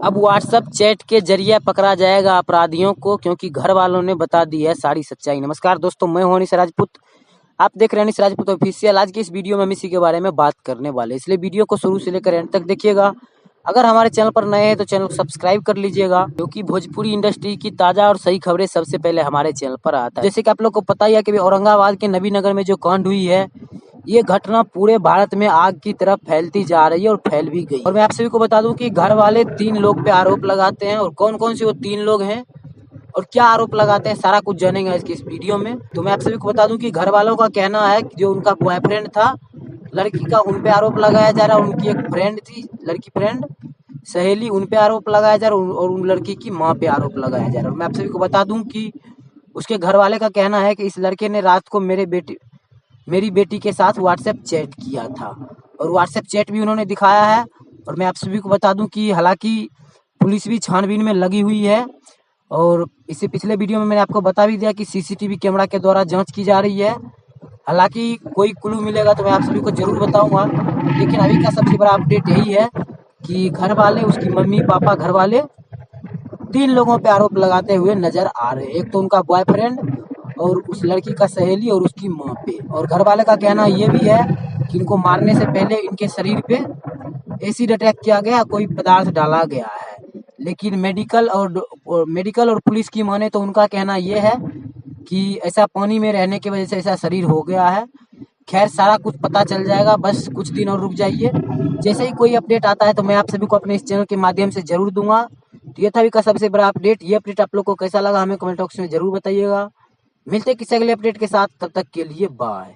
अब WhatsApp chat के जरिए पकड़ा जाएगा अपराधियों को, क्योंकि घर वालों ने बता दी है सारी सच्चाई। नमस्कार दोस्तों, मैं हूं अनीश राजपूत। आप देख रहे हैं अनीश राजपूत ऑफिशियल। आज की इस वीडियो में हम इसी के बारे में बात करने वाले, इसलिए वीडियो को शुरू से लेकर एंड तक देखिएगा। अगर हमारे चैनल पर नए हैं तो चैनल को सब्सक्राइब कर लीजिएगा, क्योंकि भोजपुरी इंडस्ट्री की ताजा और सही खबरें सबसे पहले हमारे चैनल पर आता है। जैसे कि आप लोग को पता ही है कि औरंगाबाद के नबीनगर में जो कांड हुई है, ये घटना पूरे भारत में आग की तरफ फैलती जा रही है और फैल भी गई। और मैं आप सभी को बता दूं कि घर वाले 3 लोग पे आरोप लगाते हैं, और कौन कौन से वो 3 लोग हैं और क्या आरोप लगाते हैं, सारा कुछ जानेंगे इसकी इस वीडियो में। तो मैं आप सभी को बता दूं कि घर वालों का कहना है कि जो उनका बॉयफ्रेंड था लड़की का, उन पे आरोप लगाया जा रहा है। उनकी एक फ्रेंड थी, लड़की फ्रेंड सहेली, उन पे आरोप लगाया जा रहा है, और उन लड़की की माँ पे आरोप लगाया जा रहा है। मैं आप सभी को बता दूं कि उसके घर वाले का कहना है कि इस लड़के ने रात को मेरी बेटी के साथ व्हाट्सएप चैट किया था, और व्हाट्सएप चैट भी उन्होंने दिखाया है। और मैं आप सभी को बता दूं कि हालांकि पुलिस भी छानबीन में लगी हुई है, और इससे पिछले वीडियो में मैंने आपको बता भी दिया कि सीसीटीवी कैमरा के द्वारा जांच की जा रही है। हालांकि कोई क्लू मिलेगा तो मैं आप सभी को जरूर बताऊंगा, लेकिन अभी का सबसे बड़ा अपडेट यही है कि घर वाले, उसकी मम्मी पापा, घर वाले 3 लोगों पे आरोप लगाते हुए नजर आ रहे हैं। एक तो उनका बॉयफ्रेंड, और उस लड़की का सहेली, और उसकी माँ पे। और घर वाले का कहना ये भी है कि इनको मारने से पहले इनके शरीर पे एसिड अटैक किया गया, कोई पदार्थ डाला गया है। लेकिन मेडिकल और पुलिस की माने तो उनका कहना ये है कि ऐसा पानी में रहने की वजह से ऐसा शरीर हो गया है। खैर, सारा कुछ पता चल जाएगा, बस कुछ दिन और रुक जाइए। जैसे ही कोई अपडेट आता है तो मैं आप सभी को अपने इस चैनल के माध्यम से जरूर दूंगा। तो ये था अभी का सबसे बड़ा अपडेट। ये अपडेट आप लोग को कैसा लगा हमें कमेंट बॉक्स में जरूर बताइएगा। मिलते हैं किसी अगले अपडेट के साथ, तब तक के लिए बाय।